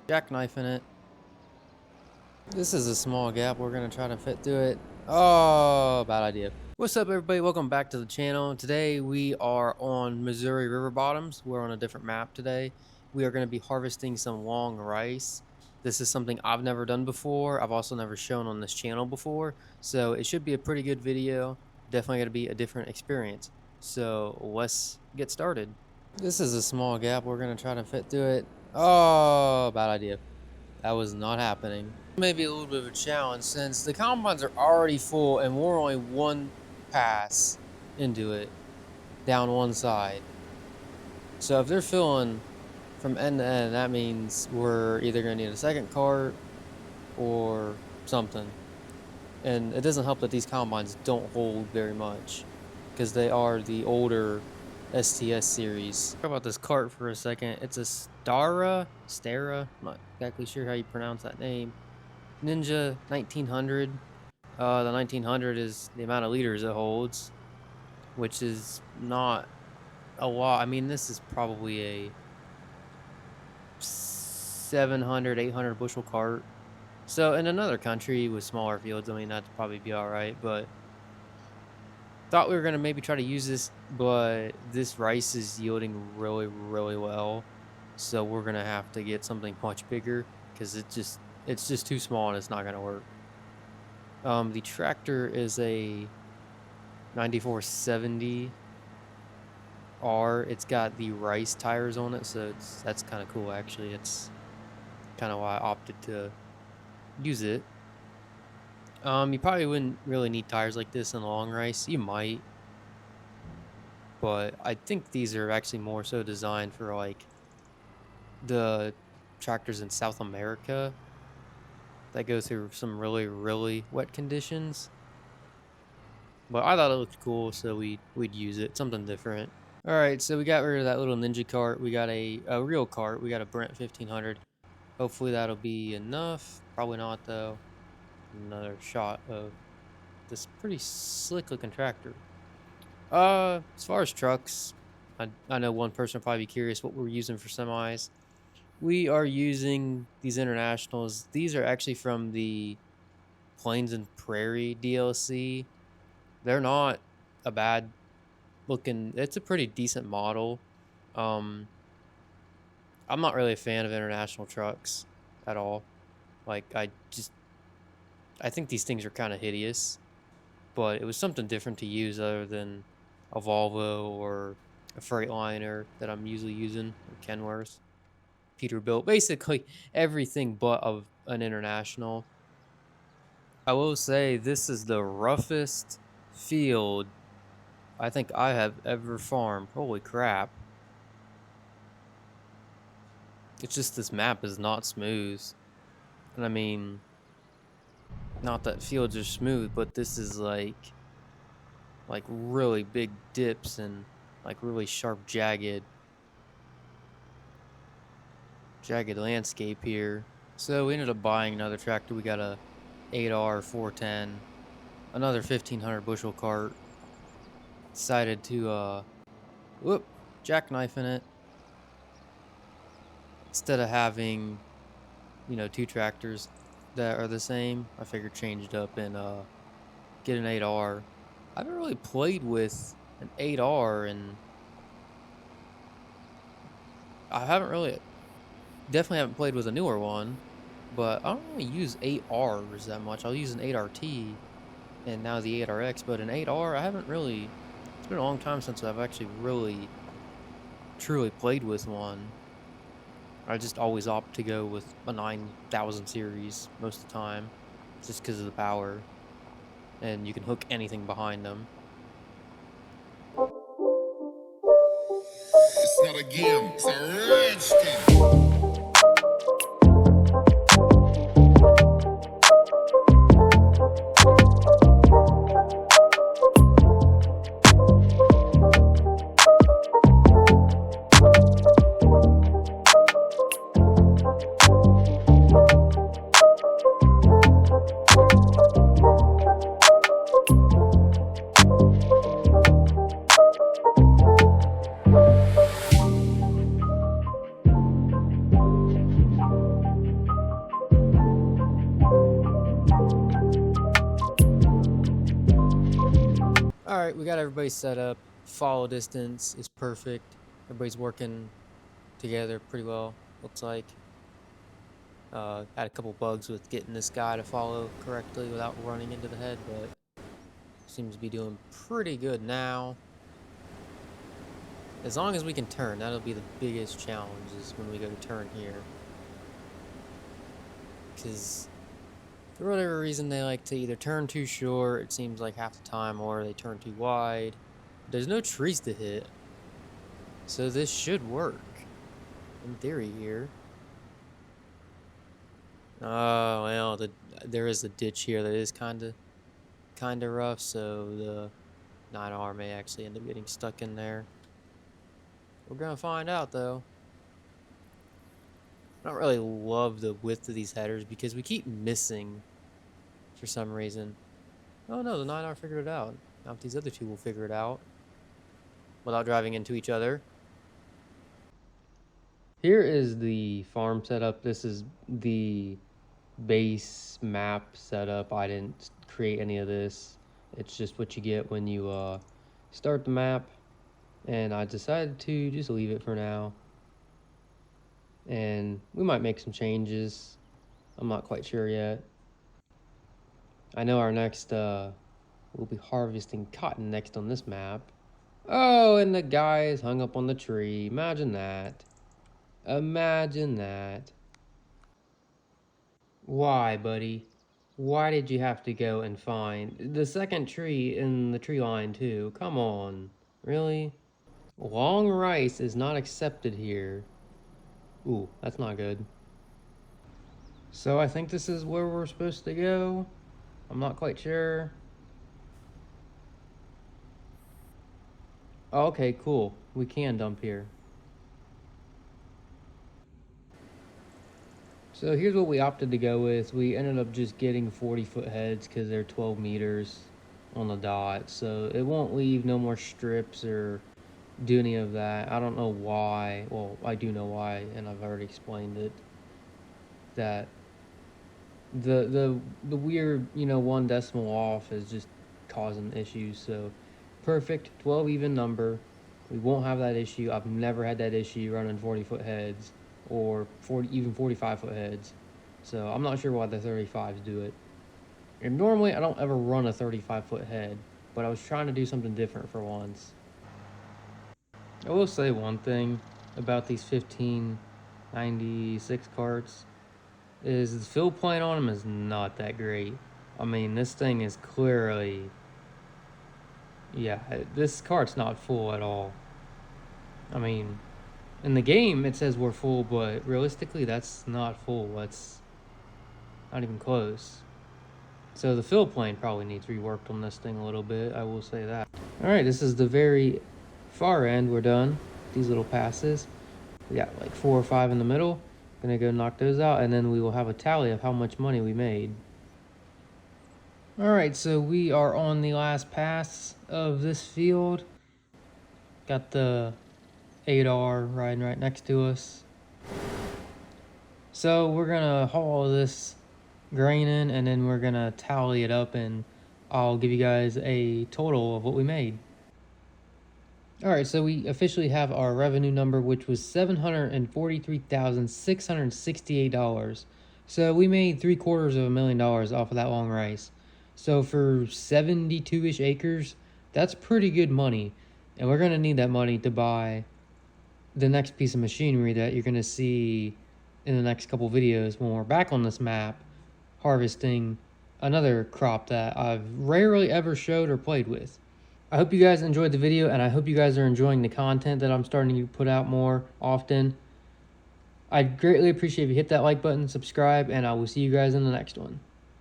jackknife in it. This is a small gap. We're gonna try to fit through it. Oh, bad idea. What's up, everybody? Welcome back to the channel. Today we are on Missouri river bottoms. We're on a different map today. We are going to be harvesting some long rice. This is something I've never done before. I've also never shown on this channel before, so it should be a pretty good video. Definitely going to be a different experience. So let's get started. This is a small gap. We're going to try to fit through it. Oh, bad idea. That was not happening. Maybe a little bit of a challenge since the combines are already full and we're only one pass into it down one side. So if they're filling from end to end, that means we're either going to need a second cart or something. And it doesn't help that these combines don't hold very much because they are the older STS series. Talk about this cart for a second. It's a Stara, I'm not exactly sure how you pronounce that name. Ninja 1900. The 1900 is the amount of liters it holds, which is not a lot. I mean, this is probably a 700, 800 bushel cart. So in another country with smaller fields, I mean, that'd probably be all right, but thought we were going to maybe try to use this, but this rice is yielding really, really well. So we're going to have to get something much bigger because it's just too small and it's not going to work. The tractor is a 9470R. It's got the rice tires on it, so that's kind of cool actually. It's kind of why I opted to use it. You probably wouldn't really need tires like this in long rice. You might, but I think these are actually more so designed for like the tractors in South America that go through some really, really wet conditions. But I thought it looked cool, so we'd use it. Something different. Alright, so we got rid of that little Ninja cart. We got a real cart. We got a Brent 1500. Hopefully that'll be enough. Probably not, though. Another shot of this pretty slick looking tractor. As far as trucks, I know one person will probably be curious what we're using for semis. We are using these Internationals. These are actually from the Plains and Prairie DLC. They're not a bad looking, it's a pretty decent model. I'm not really a fan of International trucks at all. Like, I think these things are kind of hideous, but it was something different to use other than a Volvo or a Freightliner that I'm usually using, or Kenworth. Peterbilt, basically everything but of an International. I will say this is the roughest field I think I have ever farmed. Holy crap. It's just this map is not smooth. And I mean, not that fields are smooth, but this is like really big dips and like really sharp jagged landscape here. So we ended up buying another tractor. We got a 8R 410, another 1500 bushel cart. Decided to jackknife in it instead of having, you know, two tractors that are the same. I figured change it up and get an 8R. I haven't really played with an 8R, and I definitely haven't played with a newer one, but I don't really use 8Rs that much. I'll use an 8RT and now the 8RX, but an 8R I haven't really. It's been a long time since I've actually really truly played with one. I just always opt to go with a 9000 series most of the time, just because of the power, and you can hook anything behind them. It's not a game, it's a rich thing. Alright, we got everybody set up. Follow distance is perfect. Everybody's working together pretty well, looks like. Had a couple bugs with getting this guy to follow correctly without running into the head, but seems to be doing pretty good now. As long as we can turn, that'll be the biggest challenge, is when we go to turn here. Because for whatever reason, they like to either turn too short, it seems like half the time, or they turn too wide. There's no trees to hit, so this should work, in theory here. Oh, well, there is a ditch here that is kind of rough, so the 9R may actually end up getting stuck in there. We're gonna find out, though. I don't really love the width of these headers because we keep missing for some reason. Oh no, the 9R figured it out. Now if these other two will figure it out without driving into each other. Here is the farm setup. This is the base map setup. I didn't create any of this. It's just what you get when you start the map. And I decided to just leave it for now. And we might make some changes. I'm not quite sure yet. I know our next, we'll be harvesting cotton next on this map. Oh, and the guy is hung up on the tree. Imagine that. Imagine that. Why, buddy? Why did you have to go and find the second tree in the tree line, too? Come on. Really? Long rice is not accepted here. Ooh, that's not good. So I think this is where we're supposed to go. I'm not quite sure. Oh, okay, cool. We can dump here. So here's what we opted to go with. We ended up just getting 40-foot heads because they're 12 meters on the dot. So it won't leave no more strips or do any of that. I don't know why. Well, I do know why, and I've already explained it. That the weird, 1 decimal off is just causing issues. So perfect 12 even number. We won't have that issue. I've never had that issue running 40-foot heads or 45-foot heads. So I'm not sure why the 35s do it. And normally I don't ever run a 35-foot head, but I was trying to do something different for once. I will say one thing about these 1596 carts is the fill plane on them is not that great. I mean, this thing is clearly, yeah, this cart's not full at all. I mean, in the game it says we're full, but realistically that's not full. That's not even close. So the fill plane probably needs reworked on this thing a little bit, I will say that. Alright, this is the very far end. We're done. These little passes. We got like 4 or 5 in the middle. Gonna go knock those out, and then we will have a tally of how much money we made. Alright, so we are on the last pass of this field. Got the 8R riding right next to us. So we're gonna haul this grain in, and then we're gonna tally it up, and I'll give you guys a total of what we made. Alright, so we officially have our revenue number, which was $743,668. So we made $750,000 off of that long rice. So for 72-ish acres, that's pretty good money. And we're going to need that money to buy the next piece of machinery that you're going to see in the next couple videos when we're back on this map, harvesting another crop that I've rarely ever showed or played with. I hope you guys enjoyed the video, and I hope you guys are enjoying the content that I'm starting to put out more often. I'd greatly appreciate if you hit that like button, subscribe, and I will see you guys in the next one.